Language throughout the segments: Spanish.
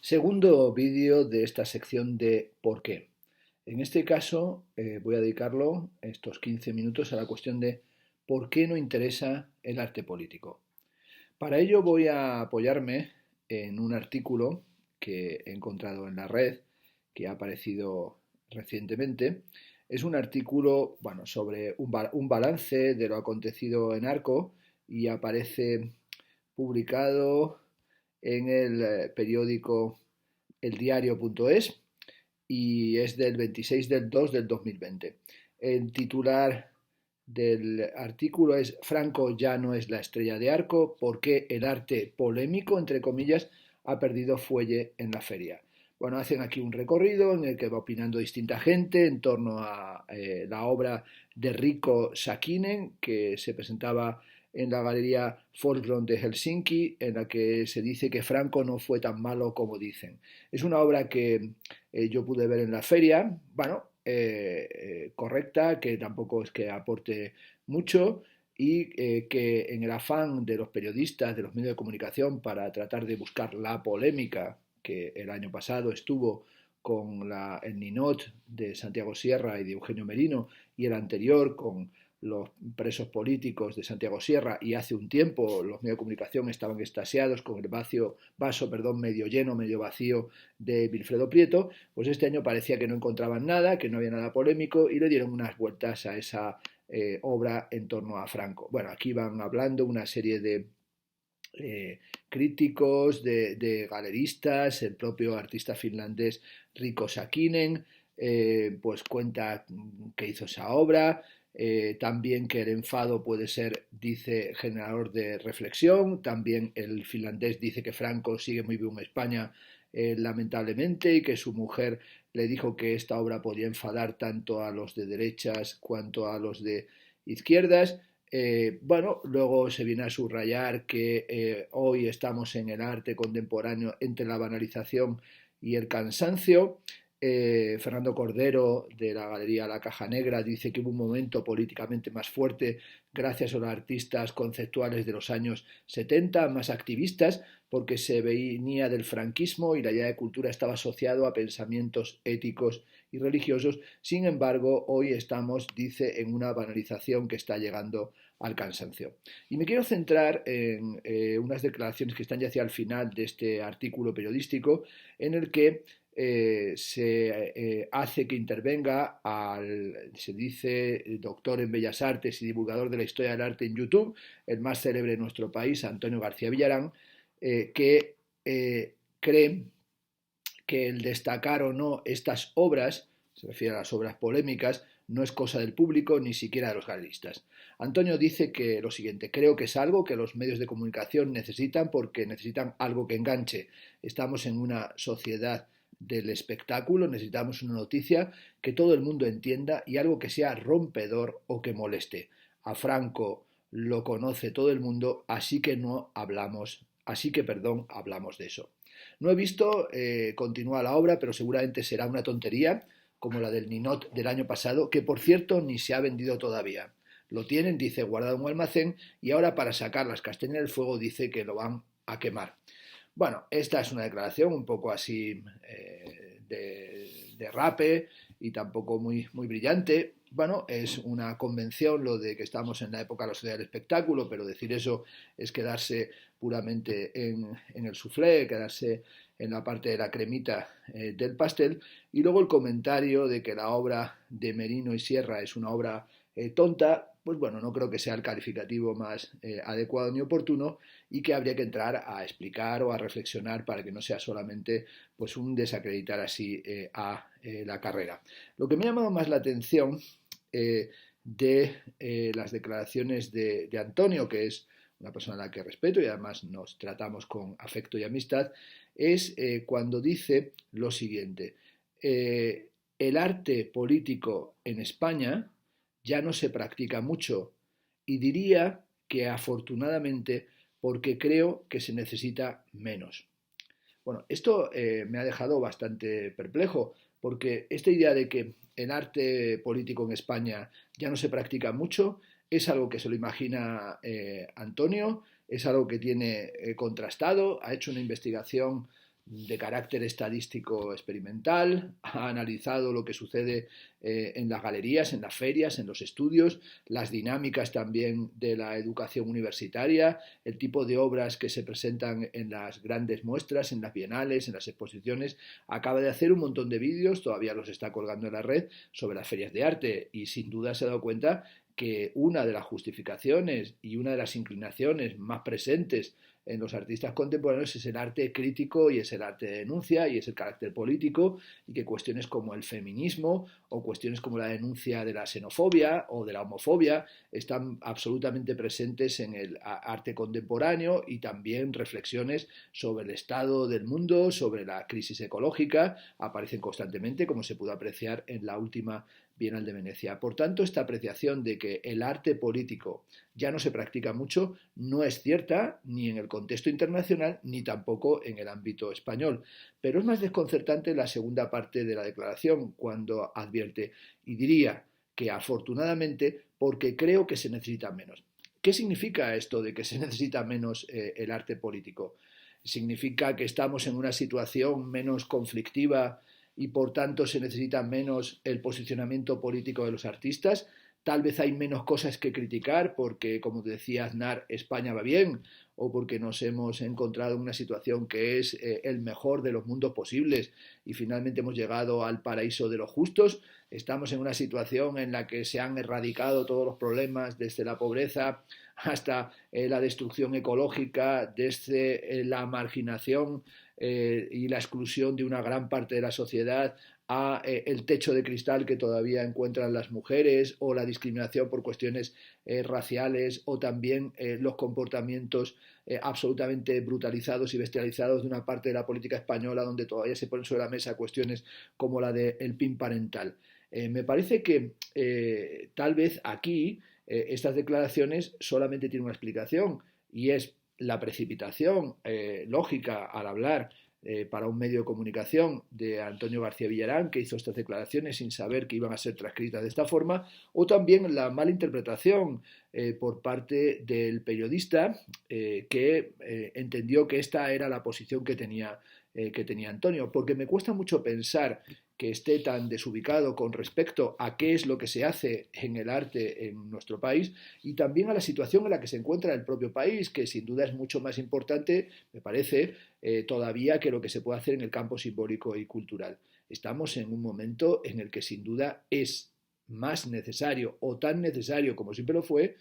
Segundo vídeo de esta sección de ¿por qué? En este caso voy a dedicarlo estos 15 minutos a la cuestión de ¿por qué no interesa el arte político? Para ello voy a apoyarme en un artículo que he encontrado en la red, que ha aparecido recientemente. Es un artículo, bueno, sobre un balance de lo acontecido en Arco y aparece publicado en el periódico eldiario.es y es del 26 del 2 del 2020. El titular del artículo es Franco ya no es la estrella de Arco, ¿por qué el arte polémico, entre comillas, ha perdido fuelle en la feria? Bueno, hacen aquí un recorrido en el que va opinando distinta gente en torno a la obra de Rico Sakinen, que se presentaba en la galería Folkron de Helsinki, en la que se dice que Franco no fue tan malo como dicen. Es una obra que yo pude ver en la feria, bueno, correcta, que tampoco es que aporte mucho y que en el afán de los periodistas, de los medios de comunicación, para tratar de buscar la polémica que el año pasado estuvo con el Ninot de Santiago Sierra y de Eugenio Merino y el anterior con los presos políticos de Santiago Sierra, y hace un tiempo los medios de comunicación estaban extasiados con el vaso medio lleno, medio vacío de Wilfredo Prieto, pues este año parecía que no encontraban nada, que no había nada polémico y le dieron unas vueltas a esa obra en torno a Franco. Bueno, aquí van hablando una serie de críticos, de galeristas, el propio artista finlandés Rico Sakinen, pues cuenta que hizo esa obra, también que el enfado puede ser, dice, generador de reflexión, también el finlandés dice que Franco sigue muy vivo en España, lamentablemente, y que su mujer le dijo que esta obra podía enfadar tanto a los de derechas cuanto a los de izquierdas. Bueno, luego se viene a subrayar que hoy estamos en el arte contemporáneo entre la banalización y el cansancio. Fernando Cordero, de la Galería La Caja Negra, dice que hubo un momento políticamente más fuerte gracias a los artistas conceptuales de los años 70, más activistas, porque se venía del franquismo y la idea de cultura estaba asociado a pensamientos éticos y religiosos. Sin embargo, hoy estamos, dice, en una banalización que está llegando al cansancio. Y me quiero centrar en unas declaraciones que están ya hacia el final de este artículo periodístico, en el que se hace que intervenga se dice, doctor en Bellas Artes y divulgador de la historia del arte en YouTube, el más célebre en nuestro país, Antonio García Villarán, que cree que el destacar o no estas obras, se refiere a las obras polémicas, no es cosa del público ni siquiera de los galeristas. Antonio dice que lo siguiente: creo que es algo que los medios de comunicación necesitan porque necesitan algo que enganche. Estamos en una sociedad del espectáculo, necesitamos una noticia que todo el mundo entienda y algo que sea rompedor o que moleste. A Franco lo conoce todo el mundo, hablamos de eso. No he visto, continúa la obra, pero seguramente será una tontería, como la del Ninot del año pasado, que por cierto ni se ha vendido todavía. Lo tienen, dice, guardado en un almacén y ahora para sacar las castañas del fuego dice que lo van a quemar. Bueno, esta es una declaración un poco así de rape y tampoco muy brillante. Bueno, es una convención lo de que estamos en la época de la sociedad del espectáculo, pero decir eso es quedarse puramente en el soufflé, quedarse en la parte de la cremita del pastel. Y luego el comentario de que la obra de Merino y Sierra es una obra tonta, pues bueno, no creo que sea el calificativo más adecuado ni oportuno y que habría que entrar a explicar o a reflexionar para que no sea solamente pues un desacreditar así la carrera. Lo que me ha llamado más la atención de las declaraciones de Antonio, que es una persona a la que respeto y además nos tratamos con afecto y amistad, es cuando dice lo siguiente: el arte político en España ya no se practica mucho y diría que afortunadamente porque creo que se necesita menos. Bueno, esto me ha dejado bastante perplejo, porque esta idea de que el arte político en España ya no se practica mucho es algo que se lo imagina Antonio, es algo que tiene contrastado, ha hecho una investigación de carácter estadístico experimental, ha analizado lo que sucede en las galerías, en las ferias, en los estudios, las dinámicas también de la educación universitaria, el tipo de obras que se presentan en las grandes muestras, en las bienales, en las exposiciones. Acaba de hacer un montón de vídeos, todavía los está colgando en la red, sobre las ferias de arte y sin duda se ha dado cuenta que una de las justificaciones y una de las inclinaciones más presentes en los artistas contemporáneos es el arte crítico y es el arte de denuncia y es el carácter político, y que cuestiones como el feminismo o cuestiones como la denuncia de la xenofobia o de la homofobia están absolutamente presentes en el arte contemporáneo, y también reflexiones sobre el estado del mundo, sobre la crisis ecológica, aparecen constantemente, como se pudo apreciar en la última Bienal de Venecia. Por tanto, esta apreciación de que el arte político ya no se practica mucho no es cierta ni en el contexto internacional ni tampoco en el ámbito español. Pero es más desconcertante la segunda parte de la declaración, cuando advierte, y diría que afortunadamente, porque creo que se necesita menos. ¿Qué significa esto de que se necesita menos el arte político? ¿Significa que estamos en una situación menos conflictiva y por tanto se necesita menos el posicionamiento político de los artistas? Tal vez hay menos cosas que criticar porque, como decía Aznar, España va bien, o porque nos hemos encontrado en una situación que es el mejor de los mundos posibles y finalmente hemos llegado al paraíso de los justos. Estamos en una situación en la que se han erradicado todos los problemas, desde la pobreza hasta la destrucción ecológica, desde la marginación y la exclusión de una gran parte de la sociedad, a el techo de cristal que todavía encuentran las mujeres, o la discriminación por cuestiones raciales, o también los comportamientos absolutamente brutalizados y bestializados de una parte de la política española, donde todavía se ponen sobre la mesa cuestiones como la del PIN parental. Me parece que tal vez aquí estas declaraciones solamente tienen una explicación, y es la precipitación lógica al hablar para un medio de comunicación de Antonio García Villarán, que hizo estas declaraciones sin saber que iban a ser transcritas de esta forma, o también la mala interpretación por parte del periodista que entendió que esta era la posición que tenía Antonio, porque me cuesta mucho pensar que esté tan desubicado con respecto a qué es lo que se hace en el arte en nuestro país, y también a la situación en la que se encuentra el propio país, que sin duda es mucho más importante, me parece, todavía que lo que se puede hacer en el campo simbólico y cultural. Estamos en un momento en el que sin duda es más necesario, o tan necesario como siempre lo fue,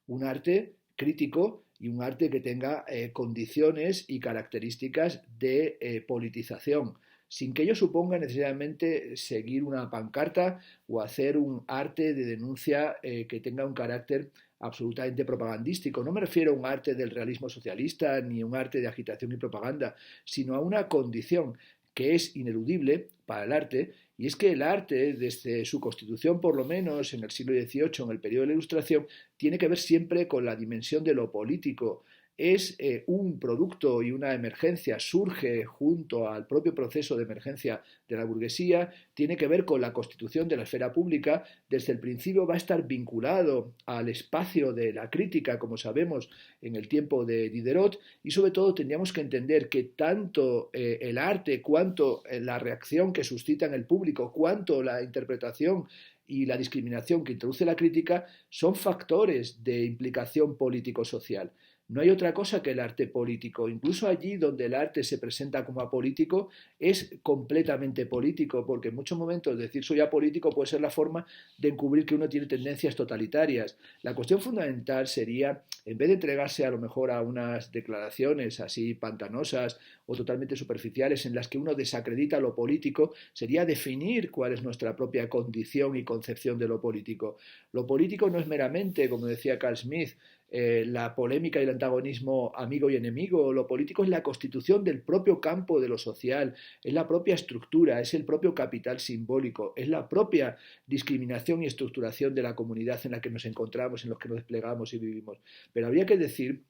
un arte crítico y un arte que tenga condiciones y características de politización, sin que ello suponga necesariamente seguir una pancarta o hacer un arte de denuncia que tenga un carácter absolutamente propagandístico. No me refiero a un arte del realismo socialista ni a un arte de agitación y propaganda, sino a una condición que es ineludible para el arte, y es que el arte, desde su constitución por lo menos en el siglo XVIII, en el periodo de la Ilustración, tiene que ver siempre con la dimensión de lo político. Es un producto y una emergencia, surge junto al propio proceso de emergencia de la burguesía, tiene que ver con la constitución de la esfera pública, desde el principio va a estar vinculado al espacio de la crítica, como sabemos en el tiempo de Diderot, y sobre todo tendríamos que entender que tanto el arte, cuanto la reacción que suscita en el público, cuanto la interpretación y la discriminación que introduce la crítica son factores de implicación político-social. No hay otra cosa que el arte político. Incluso allí donde el arte se presenta como apolítico, es completamente político, porque en muchos momentos decir soy apolítico puede ser la forma de encubrir que uno tiene tendencias totalitarias. La cuestión fundamental sería, en vez de entregarse a lo mejor a unas declaraciones así pantanosas o totalmente superficiales en las que uno desacredita lo político, sería definir cuál es nuestra propia condición y concepción de lo político. Lo político no es meramente, como decía Carl Smith, la polémica y el antagonismo amigo y enemigo. Lo político es la constitución del propio campo de lo social, es la propia estructura, es el propio capital simbólico, es la propia discriminación y estructuración de la comunidad en la que nos encontramos, en la que nos desplegamos y vivimos. Pero habría que decir,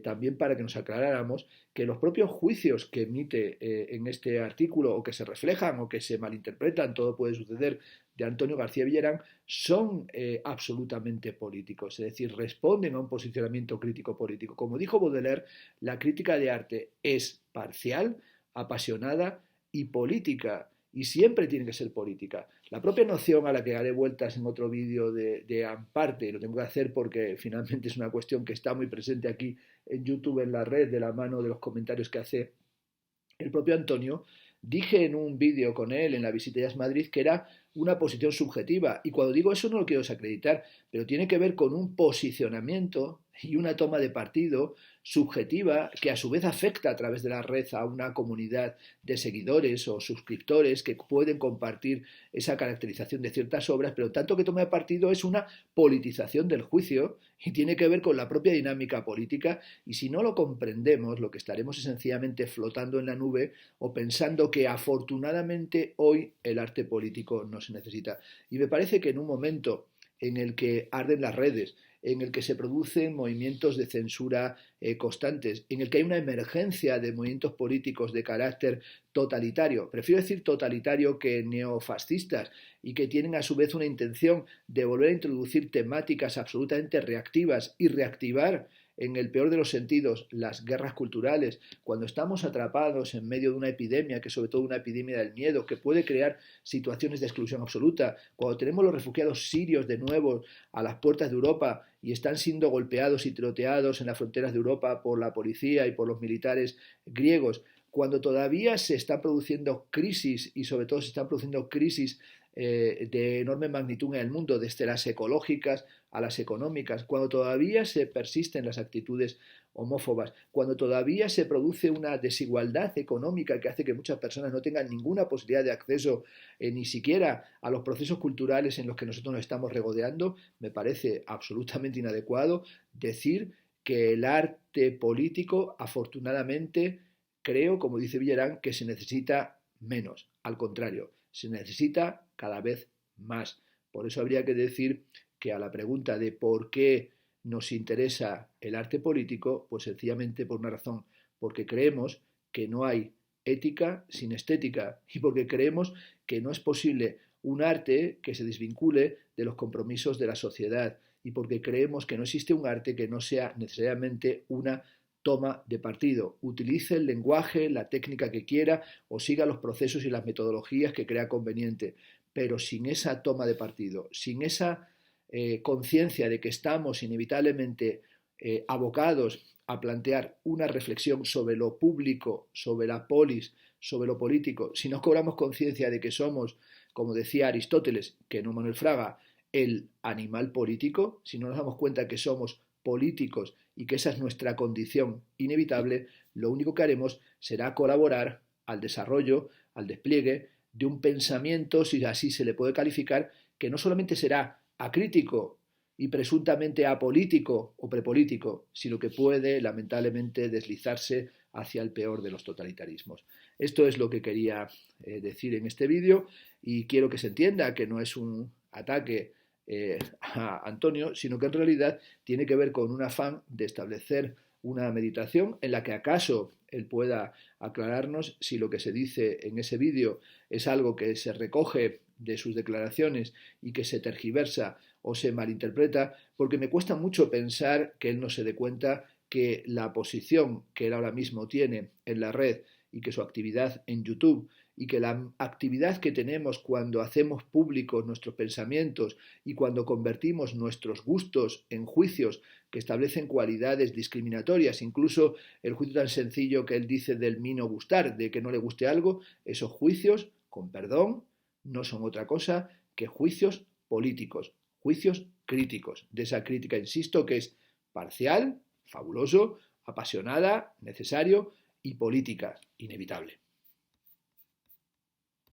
también para que nos aclaráramos, que los propios juicios que emite en este artículo, o que se reflejan o que se malinterpretan, todo puede suceder, de Antonio García Villarán, son absolutamente políticos, es decir, responden a un posicionamiento crítico político. Como dijo Baudelaire, la crítica de arte es parcial, apasionada y política. Y siempre tiene que ser política. La propia noción a la que daré vueltas en otro vídeo de Amparte, lo tengo que hacer porque finalmente es una cuestión que está muy presente aquí en YouTube, en la red, de la mano de los comentarios que hace el propio Antonio. Dije en un vídeo con él en la visita a Madrid que era una posición subjetiva, y cuando digo eso no lo quiero desacreditar, pero tiene que ver con un posicionamiento y una toma de partido subjetiva que a su vez afecta a través de la red a una comunidad de seguidores o suscriptores que pueden compartir esa caracterización de ciertas obras, pero tanto que toma de partido es una politización del juicio y tiene que ver con la propia dinámica política, y si no lo comprendemos lo que estaremos es sencillamente flotando en la nube o pensando que afortunadamente hoy el arte político no se necesita. Y me parece que en un momento en el que arden las redes, en el que se producen movimientos de censura constantes, en el que hay una emergencia de movimientos políticos de carácter totalitario, prefiero decir totalitario que neofascistas, y que tienen a su vez una intención de volver a introducir temáticas absolutamente reactivas y reactivar en el peor de los sentidos las guerras culturales, cuando estamos atrapados en medio de una epidemia, que es sobre todo una epidemia del miedo, que puede crear situaciones de exclusión absoluta, cuando tenemos los refugiados sirios de nuevo a las puertas de Europa y están siendo golpeados y tiroteados en las fronteras de Europa por la policía y por los militares griegos, cuando todavía se están produciendo crisis y sobre todo se están produciendo crisis de enorme magnitud en el mundo, desde las ecológicas a las económicas, cuando todavía se persisten las actitudes homófobas, cuando todavía se produce una desigualdad económica que hace que muchas personas no tengan ninguna posibilidad de acceso ni siquiera a los procesos culturales en los que nosotros nos estamos regodeando, me parece absolutamente inadecuado decir que el arte político, afortunadamente, creo, como dice Villarán, que se necesita menos. Al contrario, se necesita cada vez más. Por eso habría que decir que a la pregunta de por qué nos interesa el arte político, pues sencillamente por una razón, porque creemos que no hay ética sin estética y porque creemos que no es posible un arte que se desvincule de los compromisos de la sociedad y porque creemos que no existe un arte que no sea necesariamente una toma de partido, utilice el lenguaje, la técnica que quiera o siga los procesos y las metodologías que crea conveniente, pero sin esa toma de partido, sin esa conciencia de que estamos inevitablemente abocados a plantear una reflexión sobre lo público, sobre la polis, sobre lo político, si no cobramos conciencia de que somos, como decía Aristóteles, que no Manuel Fraga, el animal político, si no nos damos cuenta que somos políticos y que esa es nuestra condición inevitable, lo único que haremos será colaborar al desarrollo, al despliegue de un pensamiento, si así se le puede calificar, que no solamente será acrítico y presuntamente apolítico o prepolítico, sino que puede lamentablemente deslizarse hacia el peor de los totalitarismos. Esto es lo que quería decir en este vídeo y quiero que se entienda que no es un ataque a Antonio, sino que en realidad tiene que ver con un afán de establecer una meditación en la que acaso él pueda aclararnos si lo que se dice en ese vídeo es algo que se recoge de sus declaraciones y que se tergiversa o se malinterpreta, porque me cuesta mucho pensar que él no se dé cuenta que la posición que él ahora mismo tiene en la red y que su actividad en YouTube y que la actividad que tenemos cuando hacemos públicos nuestros pensamientos y cuando convertimos nuestros gustos en juicios que establecen cualidades discriminatorias, incluso el juicio tan sencillo que él dice del mí no gustar, de que no le guste algo, esos juicios, con perdón, no son otra cosa que juicios políticos, juicios críticos, de esa crítica, insisto, que es parcial, fabuloso, apasionada, necesario y política, inevitable.